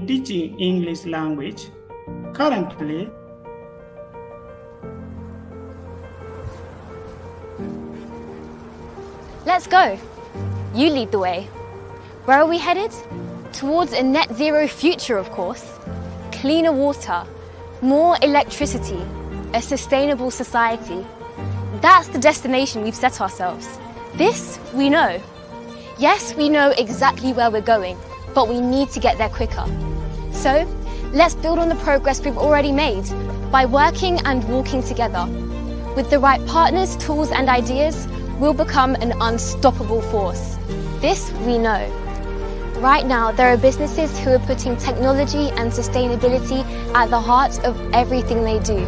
teaching English language. Currently, Let's go. You lead the way. Where are we headed? Towards a net zero future, of course. Cleaner water, more electricity, a sustainable society. That's the destination we've set ourselves. This we know. Yes, we know exactly where we're going, but we need to get there quicker. So, let's build on the progress we've already made by working and walking together. With the right partners, tools and ideas, we'll become an unstoppable force. This we know. Right now, there are businesses who are putting technology and sustainability at the heart of everything they do.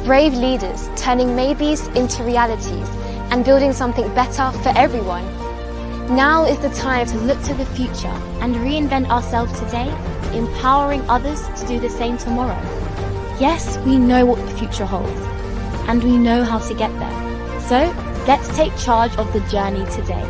Brave leaders turning maybes into realities and building something better for everyone. Now is the time to look to the future and reinvent ourselves today, empowering others to do the same tomorrow. Yes, we know what the future holds, and we know how to get there. So, let's take charge of the journey today.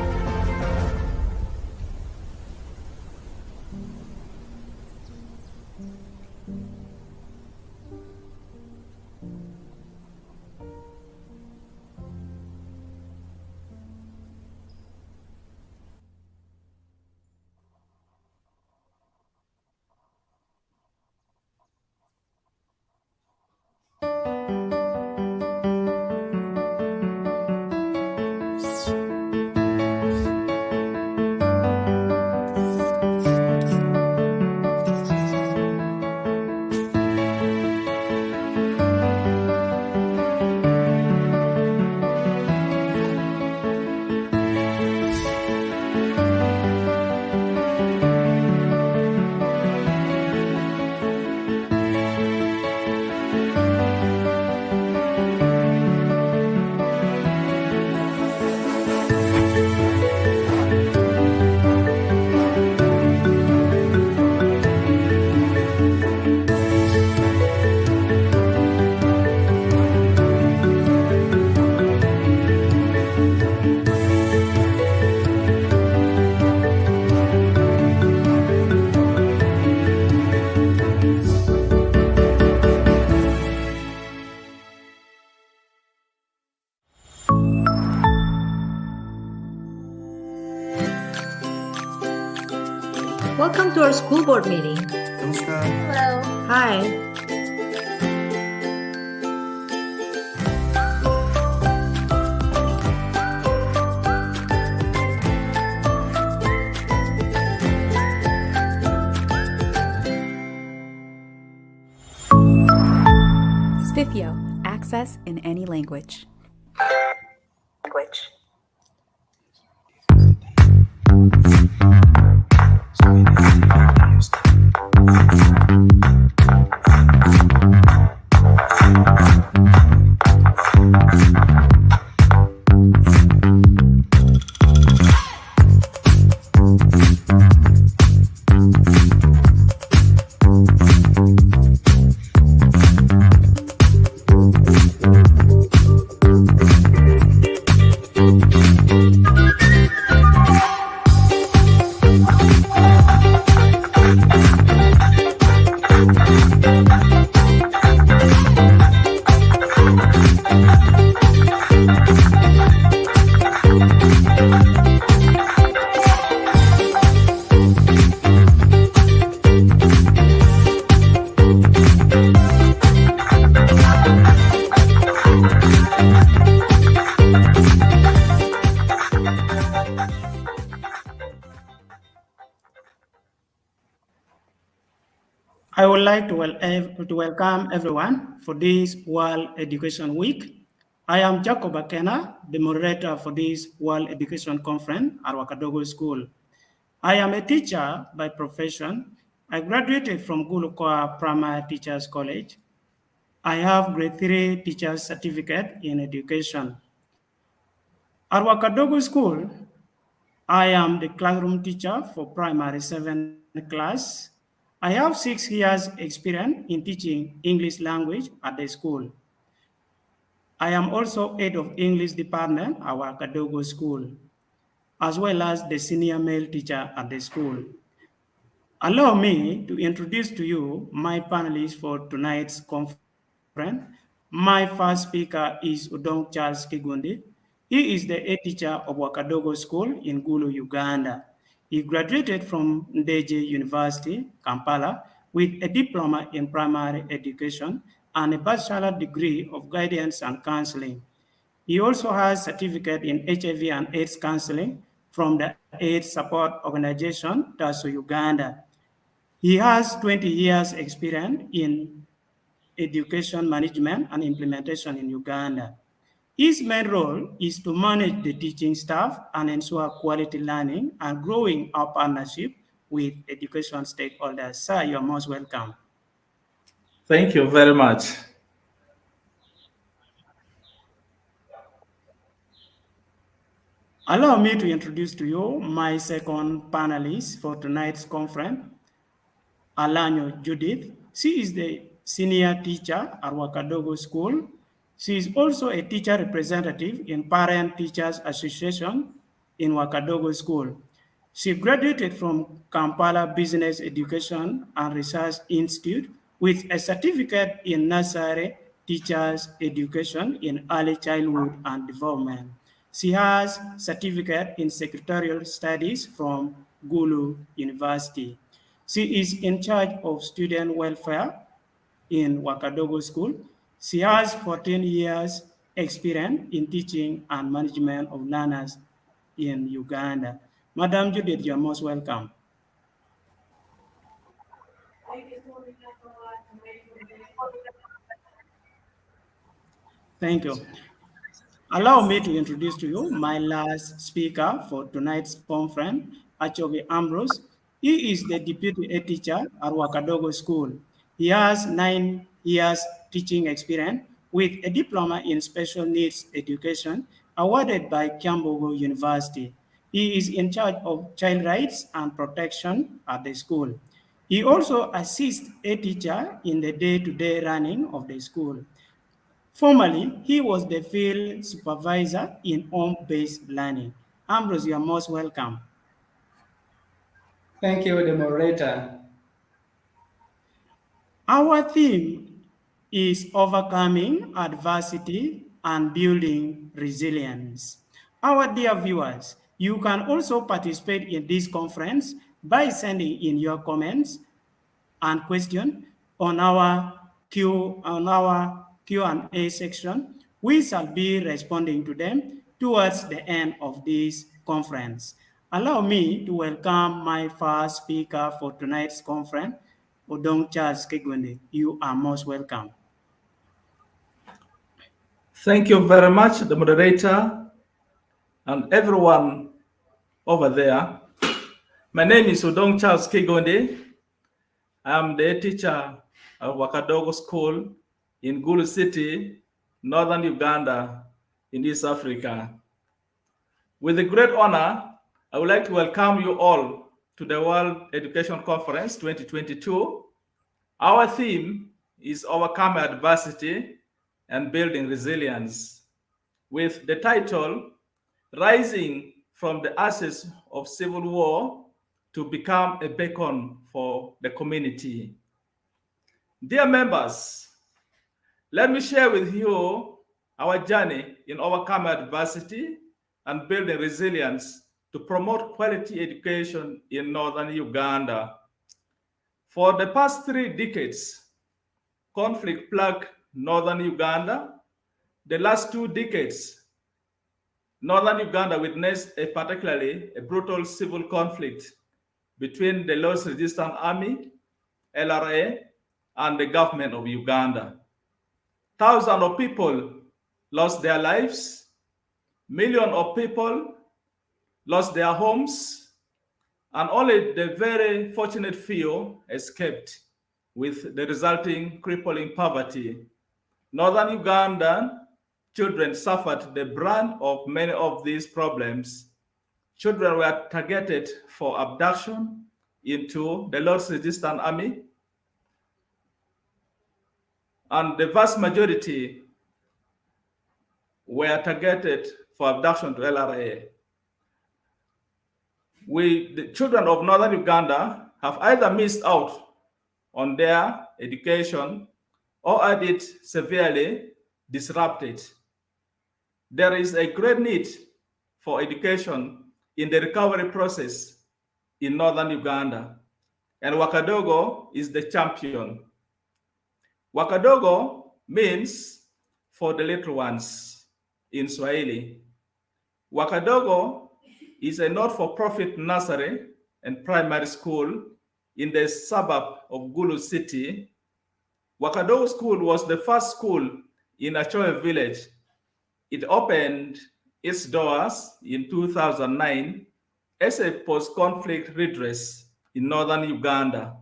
Welcome to our school board meeting. Namaskar. Hello. Hi. Spiffio, access in any language. I would like to welcome everyone for this World Education Week. I am Jacob Akena, the moderator for this World Education Conference at Wakadogo School. I am a teacher by profession. I graduated from Gulukoa Primary Teachers College. I have grade 3 teacher's certificate in education. At Wakadogo School, I am the classroom teacher for primary 7 class. I have 6 years experience in teaching English language at the school. I am also head of English department at Wakadogo School, as well as the senior male teacher at the school. Allow me to introduce to you my panelists for tonight's conference. My first speaker is Udong Charles Kigundi. He is the head teacher of Wakadogo School in Gulu, Uganda. He graduated from Ndeje University, Kampala, with a diploma in primary education and a bachelor degree of guidance and counseling. He also has certificate in HIV and AIDS counseling from the AIDS support organization, TASO Uganda. He has 20 years experience in education management and implementation in Uganda. His main role is to manage the teaching staff and ensure quality learning and growing our partnership with education stakeholders. Sir, you are most welcome. Thank you very much. Allow me to introduce to you my second panelist for tonight's conference, Alanyo Judith. She is the senior teacher at Wakadogo School. She is also a teacher representative in Parent Teachers Association in Wakadogo School. She graduated from Kampala Business Education and Research Institute with a certificate in nursery teachers education in early childhood and development. She has certificate in secretarial studies from Gulu University. She is in charge of student welfare in Wakadogo School. She has 14 years experience in teaching and management of learners in Uganda. Madam Judith, you're most welcome. Thank you. Allow me to introduce to you my last speaker for tonight's conference, Achobe Ambrose. He is the deputy head teacher at Wakadogo School. He has 9 years teaching experience with a diploma in special needs education awarded by Kyambogo University. He is in charge of child rights and protection at the school. He also assists a teacher in the day-to-day running of the school. Formerly, he was the field supervisor in home-based learning. Ambrose, you are most welcome. Thank you, the moderator. Our theme is overcoming adversity and building resilience. Our dear viewers, you can also participate in this conference by sending in your comments and question on our Q&A section. We shall be responding to them towards the end of this conference. Allow me to welcome my first speaker for tonight's conference, Odong Charles Kigwende. You are most welcome. Thank you very much, the moderator, and everyone over there. My name is Udong Charles Kigonde. I am the teacher at Wakadogo School in Gulu City, northern Uganda, in East Africa. With a great honor, I would like to welcome you all to the World Education Conference 2022. Our theme is Overcoming Adversity and Building Resilience, with the title Rising from the Ashes of Civil War to Become a Beacon for the Community. Dear members, let me share with you our journey in overcoming adversity and building resilience to promote quality education in northern Uganda. For the past 3 decades, conflict plagued northern Uganda. The last 2 decades, northern Uganda witnessed particularly a brutal civil conflict between the Lord's Resistance Army, LRA, and the government of Uganda. Thousands of people lost their lives. Millions of people lost their homes, and only the very fortunate few escaped, with the resulting crippling poverty. Northern Ugandan children suffered the brunt of many of these problems. Children were targeted for abduction into the Lord's Resistance Army, and the vast majority were targeted for abduction to LRA. The children of northern Uganda have either missed out on their education or had it severely disrupted. There is a great need for education in the recovery process in northern Uganda, and Wakadogo is the champion. Wakadogo means for the little ones in Swahili. Wakadogo is a not-for-profit nursery and primary school in the suburb of Gulu City. Wakadogo School was the first school in Achoe village. It opened its doors in 2009 as a post-conflict redress in northern Uganda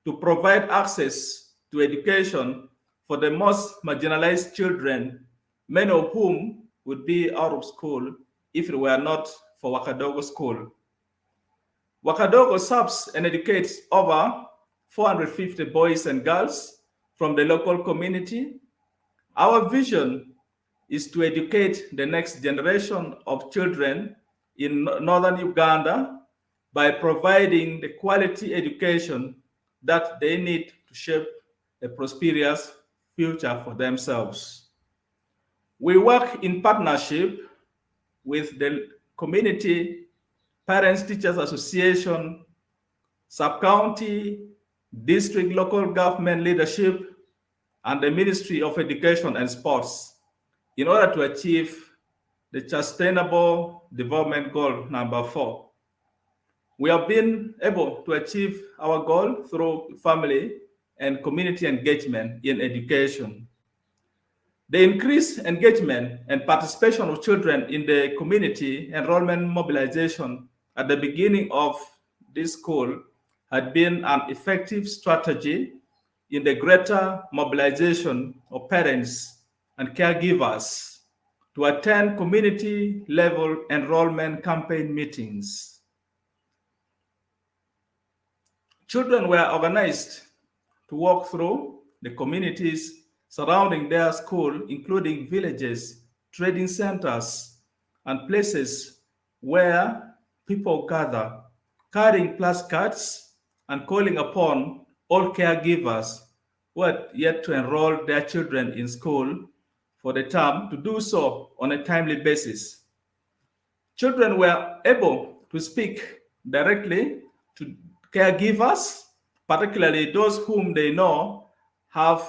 to provide access to education for the most marginalized children, many of whom would be out of school if it were not for Wakadogo School. Wakadogo serves and educates over 450 boys and girls from the local community. Our vision is to educate the next generation of children in northern Uganda by providing the quality education that they need to shape a prosperous future for themselves. We work in partnership with the community, Parents Teachers Association, sub-county, district local government leadership, and the Ministry of Education and Sports in order to achieve the Sustainable Development Goal number 4. We have been able to achieve our goal through family and community engagement in education. The increased engagement and participation of children in the community enrollment mobilization at the beginning of this school had been an effective strategy in the greater mobilization of parents and caregivers to attend community-level enrollment campaign meetings. Children were organized to walk through the communities surrounding their school, including villages, trading centers, and places where people gather, carrying placards and calling upon all caregivers who had yet to enroll their children in school for the term to do so on a timely basis. Children were able to speak directly to caregivers, particularly those whom they know have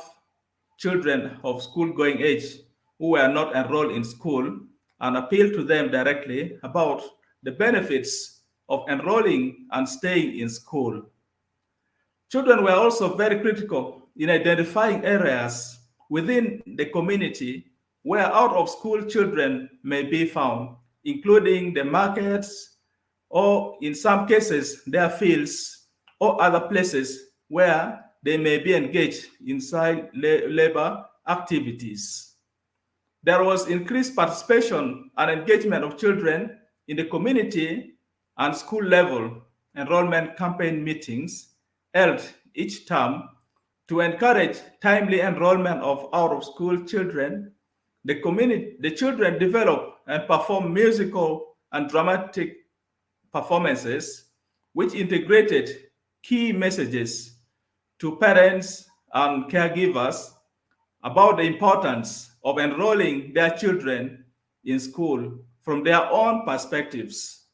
children of school-going age who were not enrolled in school, and appeal to them directly about the benefits of enrolling and staying in school. Children were also very critical in identifying areas within the community where out-of-school children may be found, including the markets, or in some cases, their fields, or other places where they may be engaged in child labor activities. There was increased participation and engagement of children in the community and school level enrollment campaign meetings held each term to encourage timely enrollment of out-of-school children. The children develop and perform musical and dramatic performances which integrated key messages to parents and caregivers about the importance of enrolling their children in school from their own perspectives.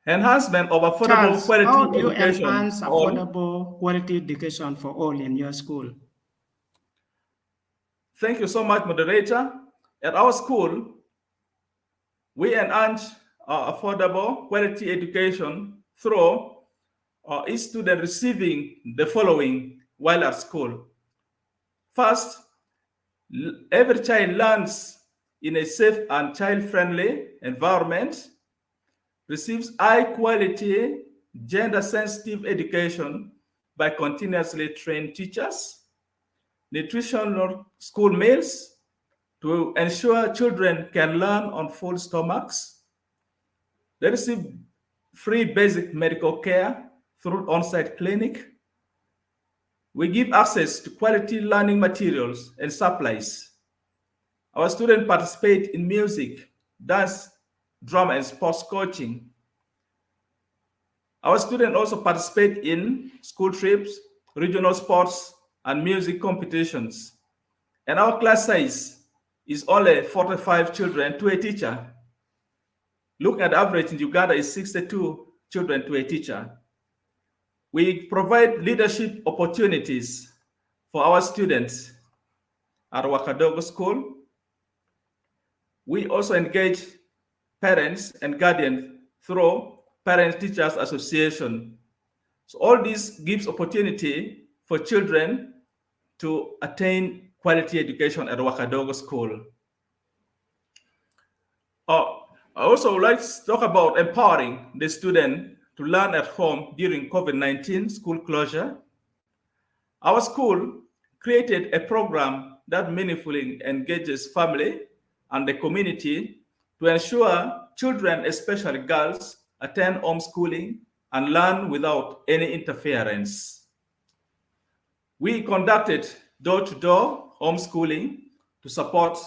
Enhancement of affordable Charles, quality how do you education enhance for all. affordable quality education for all in your school? Thank you so much, moderator. At our school, we enhance affordable quality education through each student receiving the following while at school. First, every child learns in a safe and child-friendly environment, receives high-quality, gender-sensitive education by continuously trained teachers, nutritional school meals to ensure children can learn on full stomachs. They receive free basic medical care through on-site clinic. We give access to quality learning materials and supplies. Our students participate in music, dance, drama, and sports coaching. Our students also participate in school trips, regional sports, and music competitions. And our class size is only 45 children to a teacher. Looking at the average in Uganda is 62 children to a teacher. We provide leadership opportunities for our students at Wakadogo School. We also engage parents and guardians through Parent Teachers Association. So all this gives opportunity for children to attain quality education at Wakadogo School. I also would like to talk about empowering the student to learn at home during COVID-19 school closure. Our school created a program that meaningfully engages family and the community to ensure children, especially girls, attend homeschooling and learn without any interference. We conducted door-to-door homeschooling to support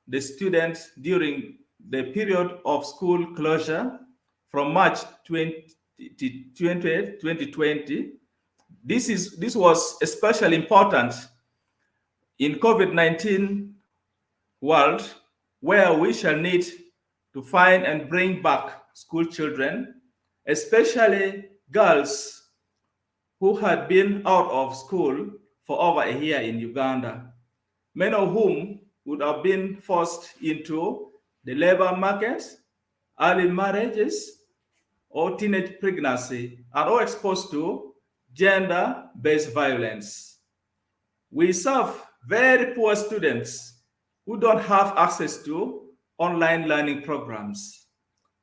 the students during the period of school closure from March 2020. This was especially important in COVID-19 world, where we shall need to find and bring back school children, especially girls who had been out of school for over a year in Uganda, many of whom would have been forced into the labor market, early marriages, or teenage pregnancy, and all exposed to gender-based violence. We serve very poor students who don't have access to online learning programs,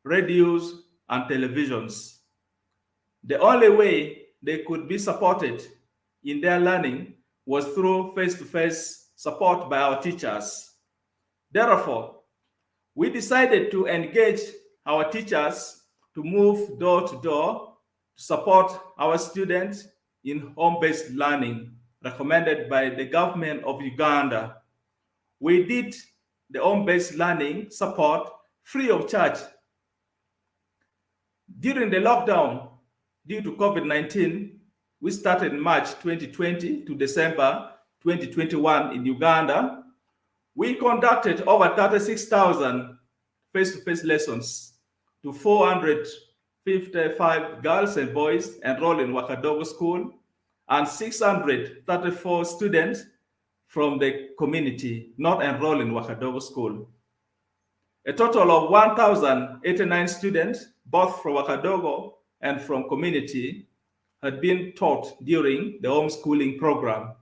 radios, and televisions. The only way they could be supported in their learning was through face-to-face support by our teachers. Therefore, we decided to engage our teachers to move door to door to support our students in home-based learning recommended by the government of Uganda. We did the home-based learning support free of charge. During the lockdown due to COVID-19, we started in March 2020 to December 2021 in Uganda. We conducted over 36,000 face-to-face lessons to 455 girls and boys enrolled in Wakadogo School and 634 students from the community not enrolled in Wakadogo School. A total of 1,089 students, both from Wakadogo and from community, had been taught during the homeschooling program.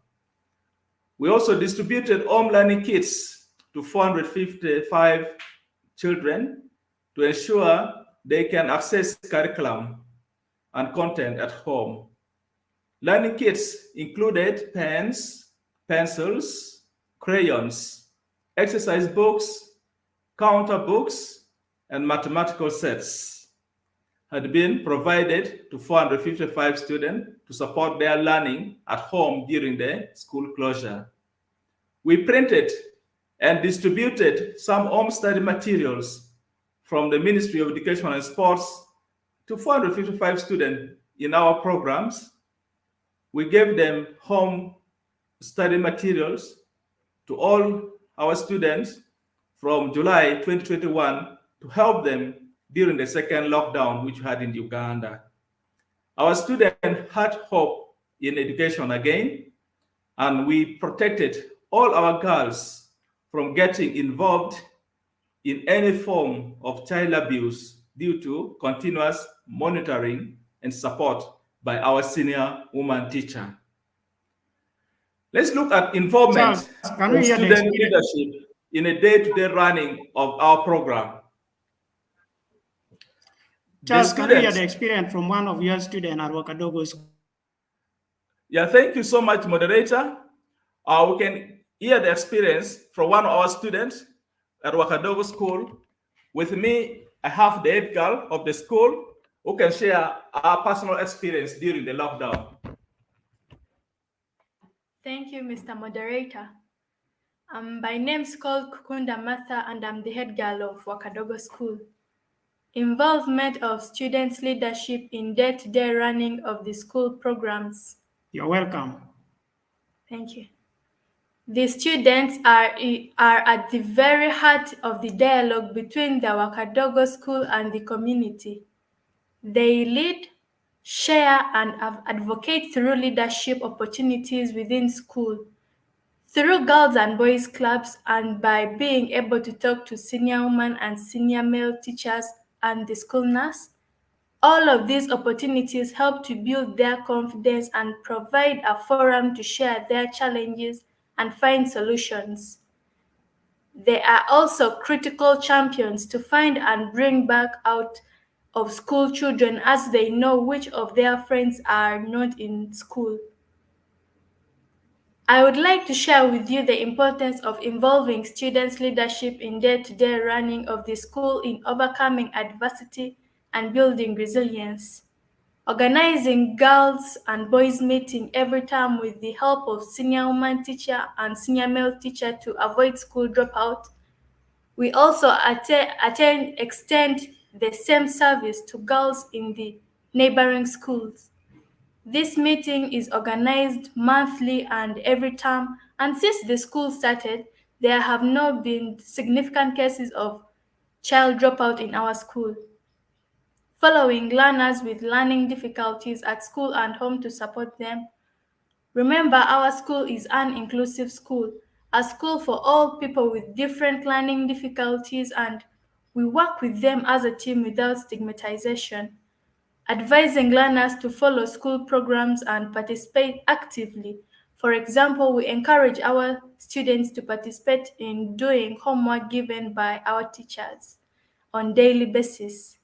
We also distributed home learning kits to 455 children to ensure they can access curriculum and content at home. Learning kits included pens, pencils, crayons, exercise books, counter books, and mathematical sets had been provided to 455 students to support their learning at home during the school closure. We printed and distributed some home study materials from the Ministry of Education and Sports to 455 students in our programs. We gave them home study materials to all our students from July 2021 to help them during the second lockdown which we had in Uganda. Our students had hope in education again, and we protected all our girls from getting involved in any form of child abuse due to continuous monitoring and support by our senior woman teacher. Let's look at involvement Charles, can of we hear the student experience? leadership in a day-to-day running of our program. The Charles, can we hear students, the experience from one of your students at Wakadogo School? yeah, thank you so much, moderator. We can hear the experience from one of our students at Wakadogo School. With me, I have the head girl of the school who can share our personal experience during the lockdown. Thank you, Mr. Moderator. My name is called Kukunda Martha, and I'm the head girl of Wakadogo School. involvement of students' leadership in day-to-day running of the school programs. You're welcome. Thank you. The students are at the very heart of the dialogue between the Wakadogo school and the community. They lead, share, and advocate through leadership opportunities within school, through girls and boys clubs, and by being able to talk to senior women and senior male teachers and the school nurse. All of these opportunities help to build their confidence and provide a forum to share their challenges and find solutions. They are also critical champions to find and bring back out of school children as they know which of their friends are not in school. I would like to share with you the importance of involving students' leadership in day-to-day running of the school in overcoming adversity and building resilience. Organizing girls and boys meeting every term with the help of senior woman teacher and senior male teacher to avoid school dropout. We also extend the same service to girls in the neighboring schools. This meeting is organized monthly and every term, and since the school started, there have not been significant cases of child dropout in our school. Following learners with learning difficulties at school and home to support them. Remember, our school is an inclusive school, a school for all people with different learning difficulties, and we work with them as a team without stigmatization. Advising learners to follow school programs and participate actively. For example, we encourage our students to participate in doing homework given by our teachers on daily basis.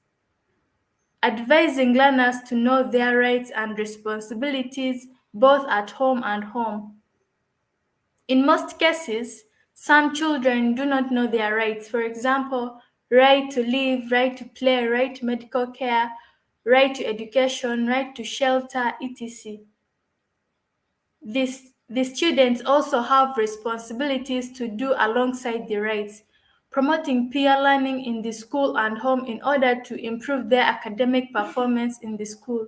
Advising learners to know their rights and responsibilities both at home and home. In most cases, some children do not know their rights. For example, right to live, right to play, right to medical care, right to education, right to shelter, etc. The students also have responsibilities to do alongside the rights, promoting peer learning in the school and home in order to improve their academic performance in the school,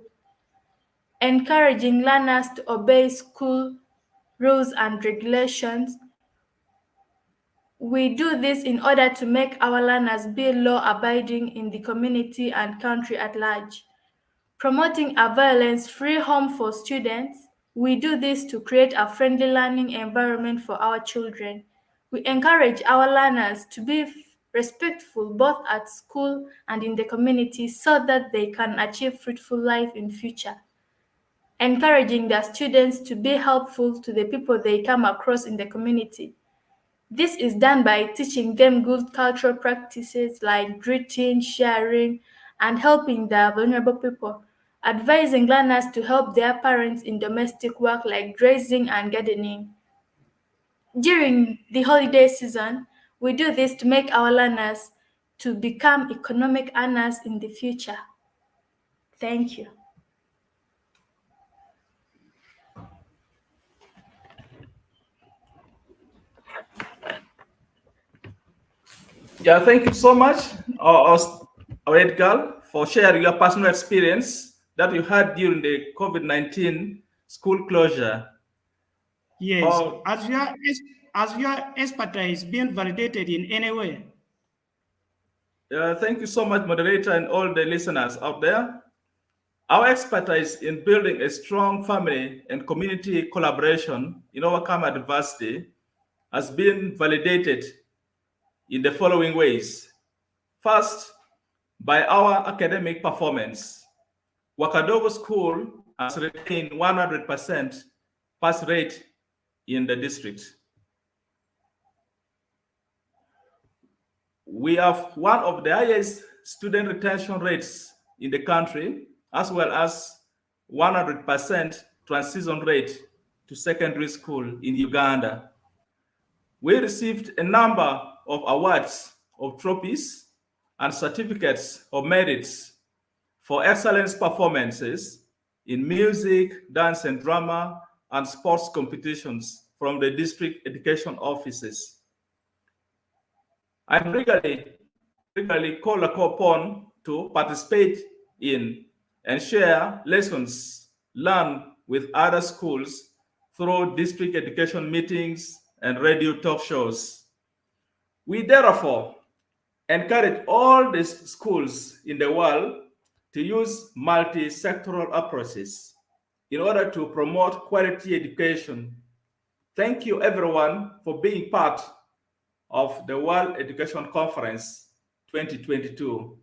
encouraging learners to obey school rules and regulations. We do this in order to make our learners be law-abiding in the community and country at large. Promoting a violence-free home for students, we do this to create a friendly learning environment for our children. We encourage our learners to be respectful both at school and in the community so that they can achieve fruitful life in future. Encouraging their students to be helpful to the people they come across in the community. This is done by teaching them good cultural practices like greeting, sharing, and helping the vulnerable people. Advising learners to help their parents in domestic work like grazing and gardening. During the holiday season, we do this to make our learners to become economic earners in the future. Thank you. Yeah, thank you so much, our Edgar, for sharing your personal experience that you had during the COVID-19 school closure. Yes, Oh, as your expertise being validated in any way. thank you so much, moderator, and all the listeners out there. Our expertise in building a strong family and community collaboration in overcome adversity has been validated in the following ways. First, by our academic performance. Wakadogo School has retained 100% pass rate in the district. We have one of the highest student retention rates in the country, as well as 100% transition rate to secondary school in Uganda. We received a number of awards of trophies and certificates of merits for excellence performances in music, dance and drama, and sports competitions from the district education offices. I'm regularly called upon to to participate in and share lessons learned with other schools through district education meetings and radio talk shows. We therefore encourage all the schools in the world to use multi-sectoral approaches in order to promote quality education. Thank you everyone for being part of the World Education Conference 2022.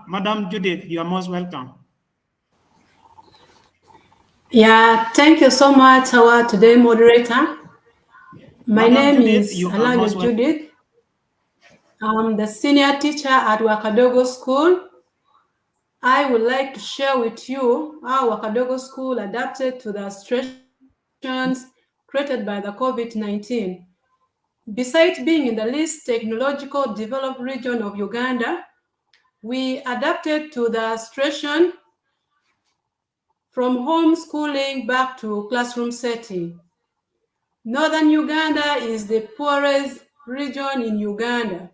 Madam Judith, you are most welcome. Yeah, thank you so much, our today moderator. My Madam name Judith, is you are Alanya most welcome. Judith. I'm the senior teacher at Wakadogo School. I would like to share with you how Wakadogo School adapted to the situations created by the COVID-19. Besides being in the least technological developed region of Uganda, we adapted to the situation from homeschooling back to classroom setting. Northern Uganda is the poorest region in Uganda.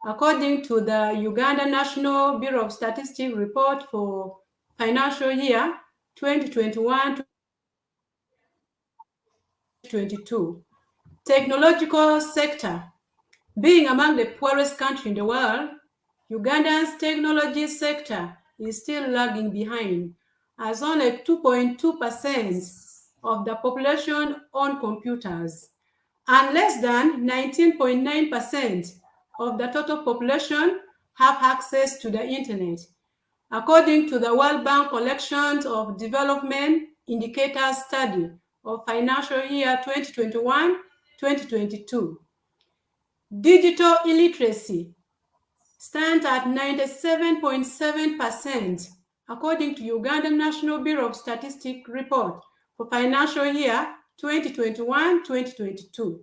According to the Uganda National Bureau of Statistics report for financial year 2021-2022, technological sector, being among the poorest country in the world, Uganda's technology sector is still lagging behind, as only 2.2% of the population own computers, and less than 19.9% of the total population have access to the internet, according to the World Bank Collections of Development Indicators Study of financial year 2021-2022. Digital illiteracy stands at 97.7%, according to Uganda National Bureau of Statistics report for financial year 2021-2022.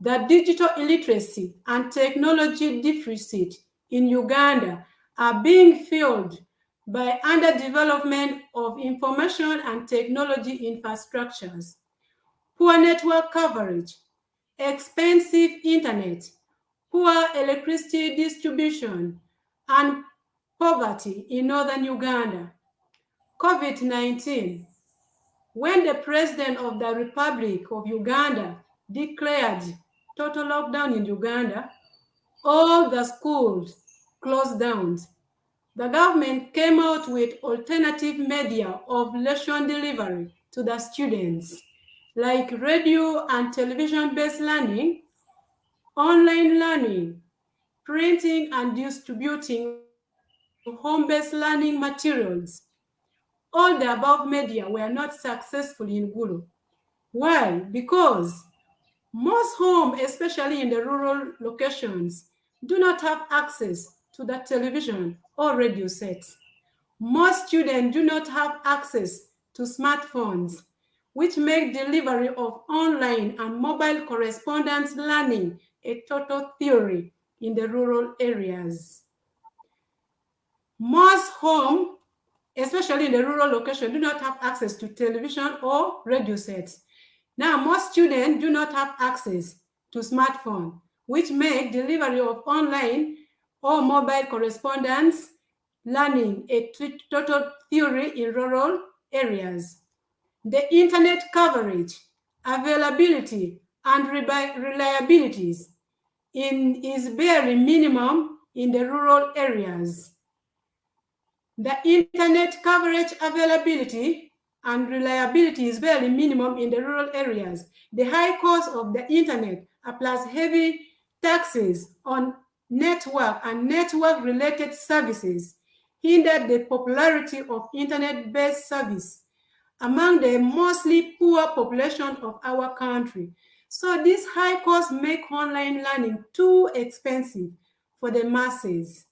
The digital illiteracy and technology deficit in Uganda are being filled by underdevelopment of information and technology infrastructures, poor network coverage, expensive internet, poor electricity distribution, and poverty in northern Uganda. COVID-19. When the President of the Republic of Uganda declared total lockdown in Uganda, all the schools closed down. The government came out with alternative media of lesson delivery to the students, like radio and television-based learning, online learning, printing and distributing home-based learning materials. All the above media were not successful in Gulu. Why? Because most homes, especially in the rural locations, do not have access to the television or radio sets. Most students do not have access to smartphones, which make delivery of online and mobile correspondence learning a total theory in the rural areas. Most homes, especially in the rural location, do not have access to television or radio sets. Now, most students do not have access to smartphone, which make delivery of online or mobile correspondence learning a total theory in rural areas. The internet coverage, availability, and reliabilities is very minimum in the rural areas. The internet coverage availability and reliability is very minimum in the rural areas. The high cost of the internet applies heavy taxes on network and network-related services hindered the popularity of internet-based service among the mostly poor population of our country. So this high cost make online learning too expensive for the masses.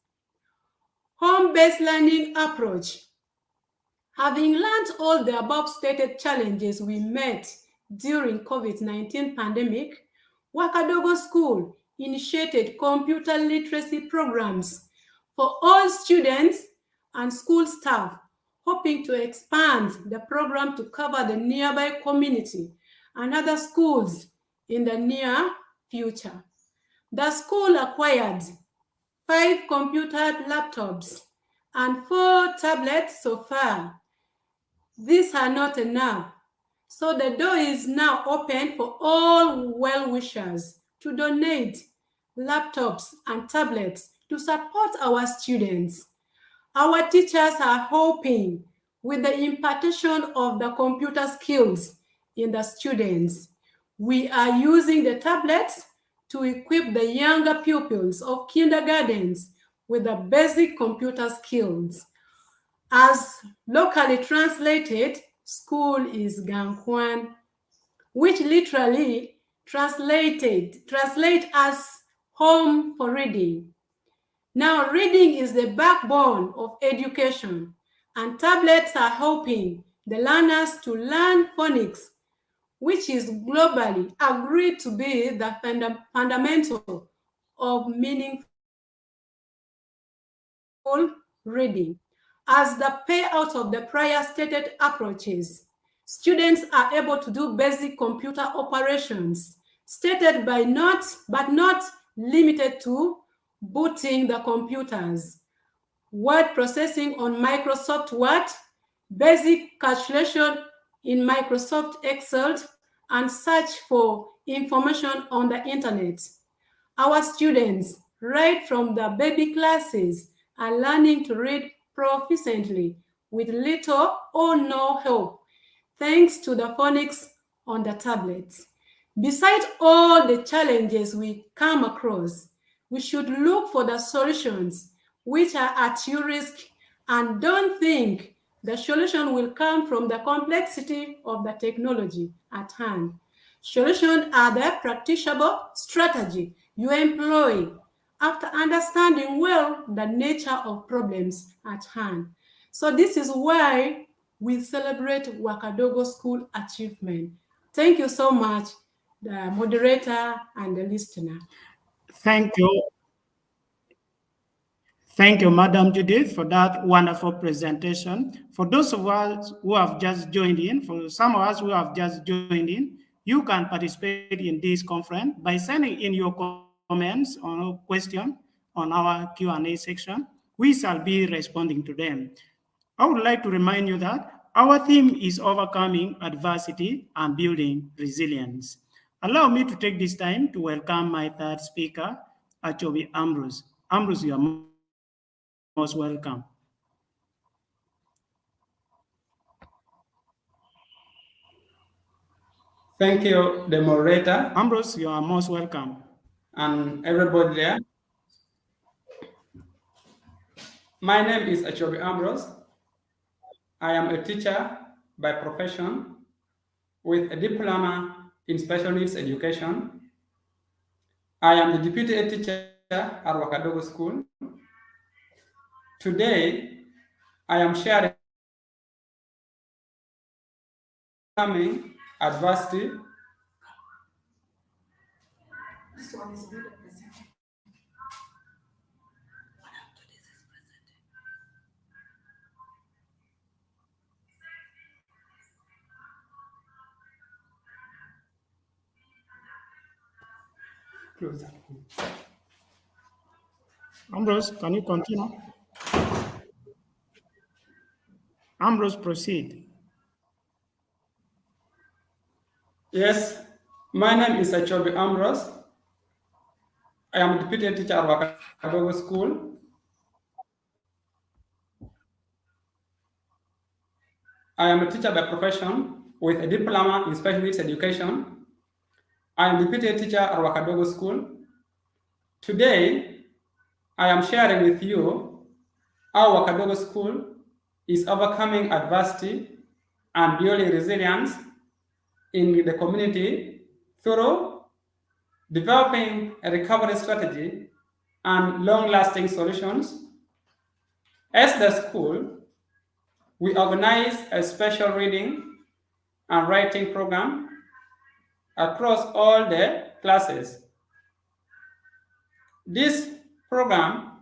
Home-based learning approach. Having learned all the above stated challenges we met during COVID-19 pandemic, Wakadogo School initiated computer literacy programs for all students and school staff, hoping to expand the program to cover the nearby community and other schools in the near future. The school acquired 5 computer laptops and 4 tablets so far. These are not enough. So the door is now open for all well-wishers to donate laptops and tablets to support our students. Our teachers are hoping with the impartation of the computer skills in the students. We are using the tablets to equip the younger pupils of kindergartens with the basic computer skills. As locally translated, school is Gankwan, which literally translate as home for reading. Now, reading is the backbone of education, and tablets are helping the learners to learn phonics, which is globally agreed to be the fundamental of meaningful reading. As the payout of the prior stated approaches, students are able to do basic computer operations stated by but not limited to booting the computers, word processing on Microsoft Word, basic calculation in Microsoft Excel, and search for information on the internet. Our students, right from the baby classes, are learning to read proficiently with little or no help, thanks to the phonics on the tablets. Besides all the challenges we come across, we should look for the solutions which are at your risk and don't think the solution will come from the complexity of the technology at hand. Solutions are the practicable strategy you employ after understanding well the nature of problems at hand. So this is why we celebrate Wakadogo School achievement. Thank you so much, the moderator and the listener. Thank you. Thank you, Madam Judith, for that wonderful presentation. For those of us who have just joined in, for some of us who have just joined in, you can participate in this conference by sending in your comments or question on our Q&A section. We shall be responding to them. I would like to remind you that our theme is overcoming adversity and building resilience. Allow me to take this time to welcome my third speaker, Achobi Ambrose. Ambrose, you are most welcome. Thank you, the moderator. Ambrose, you are most welcome. And everybody there. My name is Achobi Ambrose. I am a teacher by profession with a diploma in special needs education. I am the deputy head teacher at Wakadogo School. Today, I am sharing adversity. This one is better presented. Close that one. Ambrose, can you continue? Ambrose, proceed. Yes, my name is Achobi Ambrose. I am a deputy teacher at Wakadogo School. I am a teacher by profession with a diploma in special needs education. I am deputy teacher at Wakadogo School. Today, I am sharing with you how Wakadogo School is overcoming adversity and building resilience in the community through developing a recovery strategy and long-lasting solutions. As the school, we organize a special reading and writing program across all the classes. This program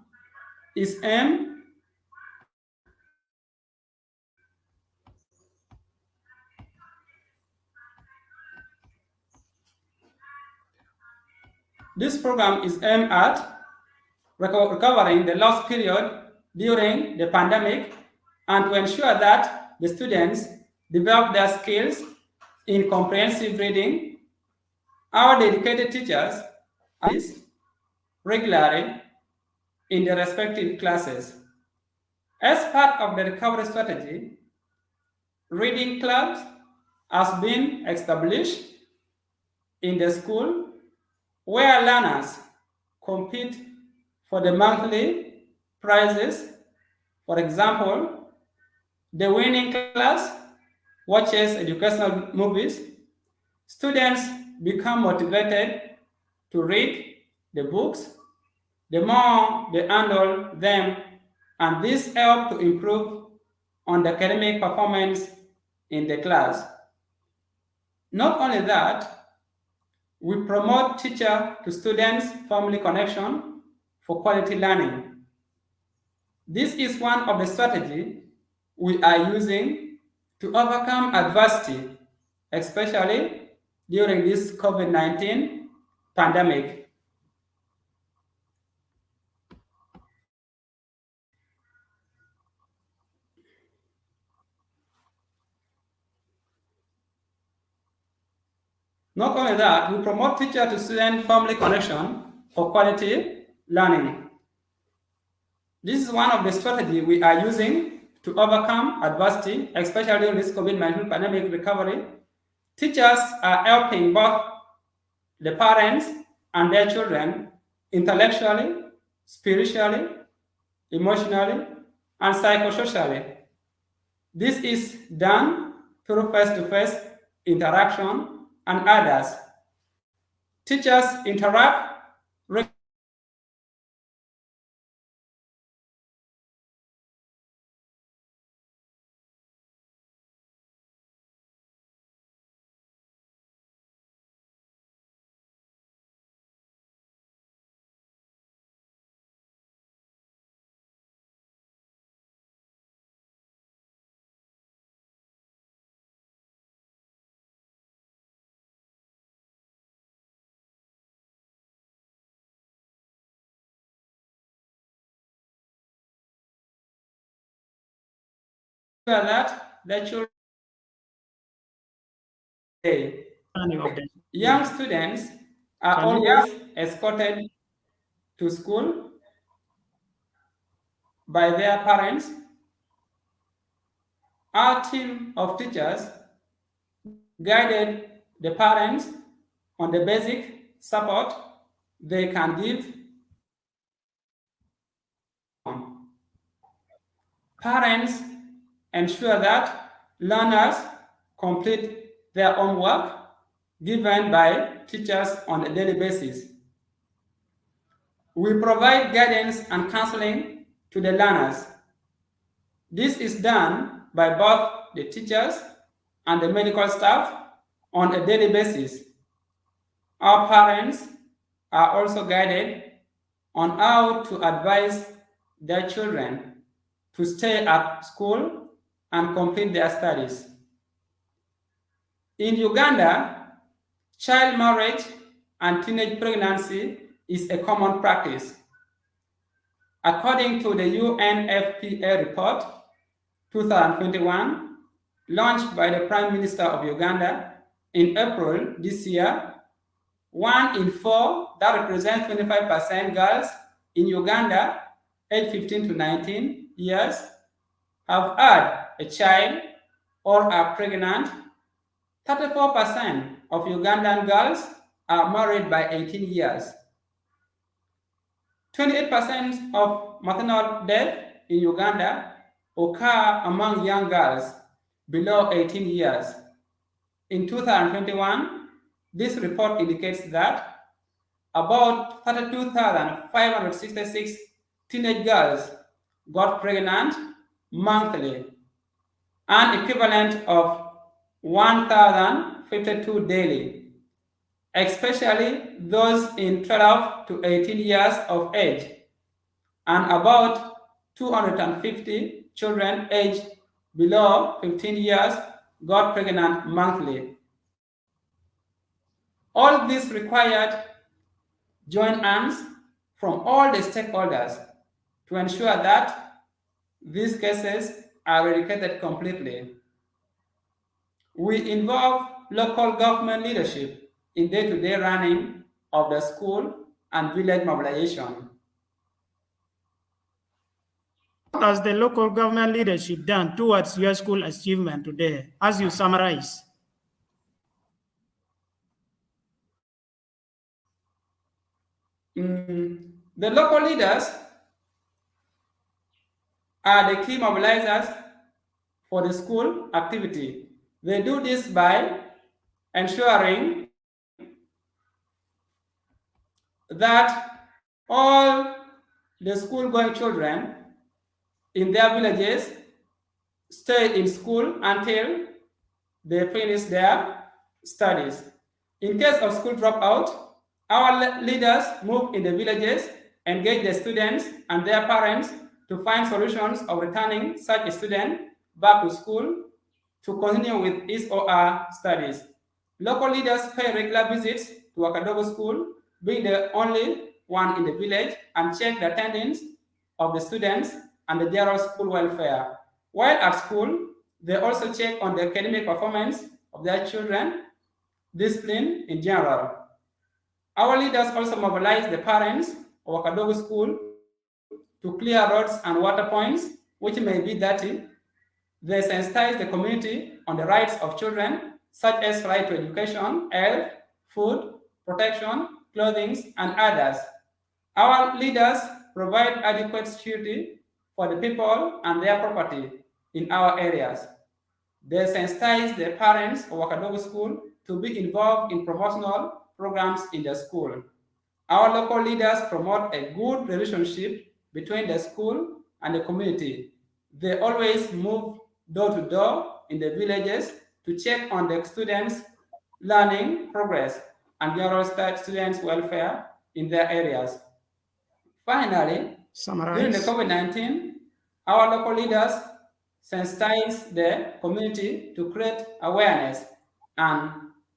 is aimed at recovering the lost period during the pandemic and to ensure that the students develop their skills in comprehensive reading. Our dedicated teachers are regularly in their respective classes. As part of the recovery strategy, reading clubs has been established in the school where learners compete for the monthly prizes. For example, the winning class watches educational movies. Students become motivated to read the books. The more they handle them, and this helps to improve on the academic performance in the class. Not only that, we promote teacher to students family connection for quality learning. This is one of the strategies we are using to overcome adversity, especially during this COVID-19 pandemic. Not only that, we promote teacher to student family connection for quality learning. This is one of the strategies we are using to overcome adversity, especially during this COVID-19 pandemic recovery. Teachers are helping both the parents and their children intellectually, spiritually, emotionally, and psychosocially. This is done through face-to-face interaction and others. Teachers interact that the children young students are always escorted to school by their parents. Our team of teachers guided the parents on the basic support they can give. Parents ensure that learners complete their homework given by teachers on a daily basis. We provide guidance and counseling to the learners. This is done by both the teachers and the medical staff on a daily basis. Our parents are also guided on how to advise their children to stay at school and complete their studies. In Uganda, child marriage and teenage pregnancy is a common practice. According to the UNFPA report 2021, launched by the Prime Minister of Uganda in April this year, 1 in 4, that represents 25% girls in Uganda, aged 15 to 19 years, have had a child or are pregnant. 34% of Ugandan girls are married by 18 years. 28% of maternal death in Uganda occur among young girls below 18 years. In 2021, this report indicates that about 32,566 teenage girls got pregnant monthly, an equivalent of 1,052 daily, especially those in 12 to 18 years of age, and about 250 children aged below 15 years got pregnant monthly. All this required joint hands from all the stakeholders to ensure that these cases are eradicated completely. We involve local government leadership in day-to-day running of the school and village mobilization. What has the local government leadership done towards your school achievement today, as you summarize? The local leaders are the key mobilizers for the school activity. They do this by ensuring that all the school-going children in their villages stay in school until they finish their studies. In case of school dropout, our leaders move in the villages, engage the students and their parents to find solutions of returning such a student back to school to continue with his or her studies. Local leaders pay regular visits to Wakadogo School, being the only one in the village, and check the attendance of the students and the general school welfare. While at school, they also check on the academic performance of their children, discipline in general. Our leaders also mobilize the parents of Wakadogo School to clear roads and water points which may be dirty. They sensitize the community on the rights of children, such as right to education, health, food, protection, clothing, and others. Our leaders provide adequate security for the people and their property in our areas. They sensitize the parents of Wakadogo School to be involved in promotional programs in the school. Our local leaders promote a good relationship between the school and the community. They always move door to door in the villages to check on the students' learning progress and general students' welfare in their areas. Finally, during the COVID-19, our local leaders sensitize the community to create awareness and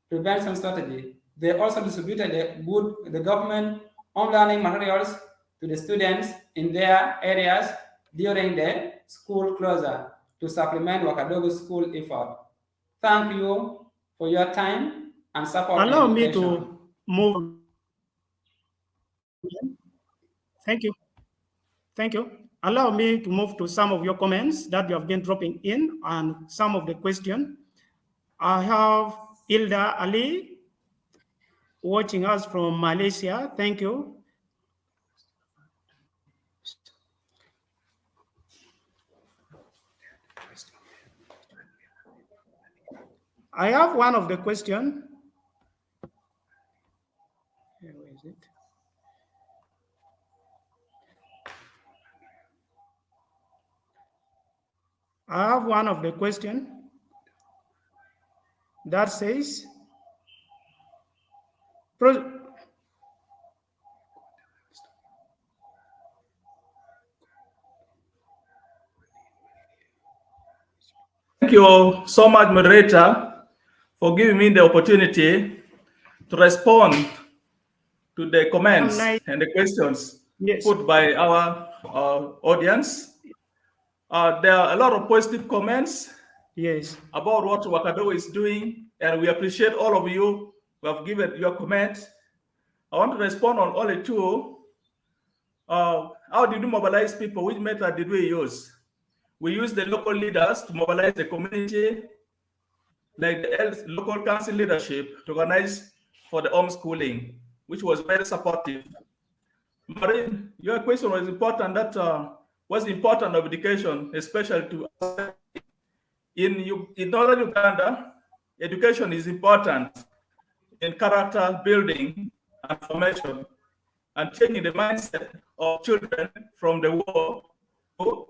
prevention strategy. They also distributed the government home learning materials to the students in their areas during the school closure to supplement Wakadogo school effort. Thank you for your time and support. Allow me to move. Thank you. Thank you. Allow me to move to some of your comments that you have been dropping in and some of the questions. I have Ilda Ali watching us from Malaysia. Thank you. I have one of the questions. Where is it? I have one of the questions that says, Thank you so much, moderator, for giving me the opportunity to respond to the comments and the questions put by our audience. There are a lot of positive comments about what Wakadogo is doing, and we appreciate all of you who have given your comment. I want to respond on only two. How did we mobilize people? Which method did we use? We used the local leaders to mobilize the community, like the local council leadership, to organize for the homeschooling, which was very supportive. Marine, your question was important. That was important of education, especially to in northern Uganda. Education is important in character building and formation and changing the mindset of children from the war to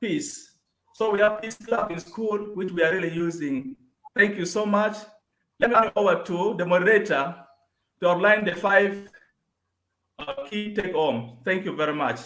peace. So we have Peace Club in school, which we are really using. Thank you so much. Let me hand over to the moderator to outline the 5 key take-home. Thank you very much.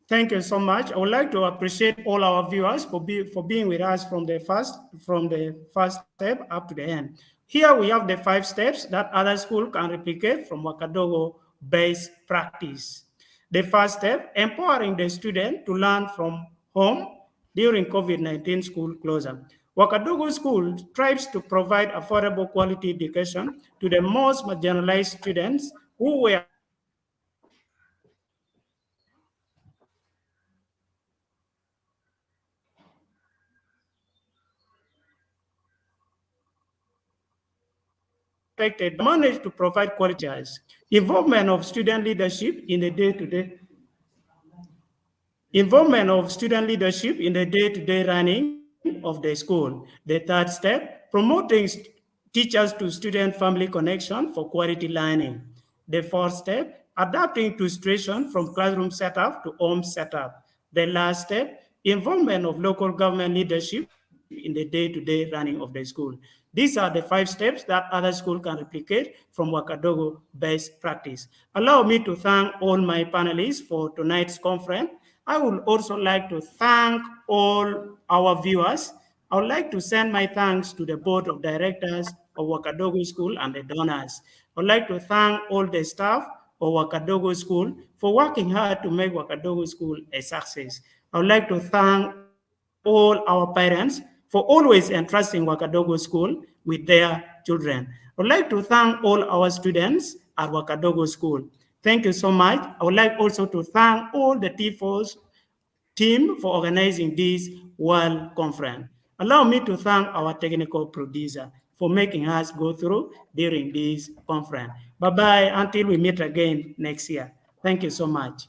Thank you so much. I would like to appreciate all our viewers for being with us from the first step up to the end. Here we have the 5 steps that other schools can replicate from Wakadogo-based practice. The first step, empowering the student to learn from home during COVID-19 school closure. Wakadogo School strives to provide affordable quality education to the most marginalized students who were affected by the managed to provide quality involvement of student leadership in the day-to-day running of the school. The third step, promoting teachers to student family connection for quality learning. The fourth step, adapting to situation from classroom setup to home setup. The last step, involvement of local government leadership in the day-to-day running of the school. These are the 5 steps that other schools can replicate from Wakadogo best practice. Allow me to thank all my panelists for tonight's conference. I would also like to thank all our viewers. I would like to send my thanks to the board of directors of Wakadogo School and the donors. I would like to thank all the staff of Wakadogo School for working hard to make Wakadogo School a success. I would like to thank all our parents for always entrusting Wakadogo School with their children. I would like to thank all our students at Wakadogo School. Thank you so much. I would like also to thank all the TFOS team for organizing this World Conference. Allow me to thank our technical producer for making us go through during this conference. Bye-bye until we meet again next year. Thank you so much.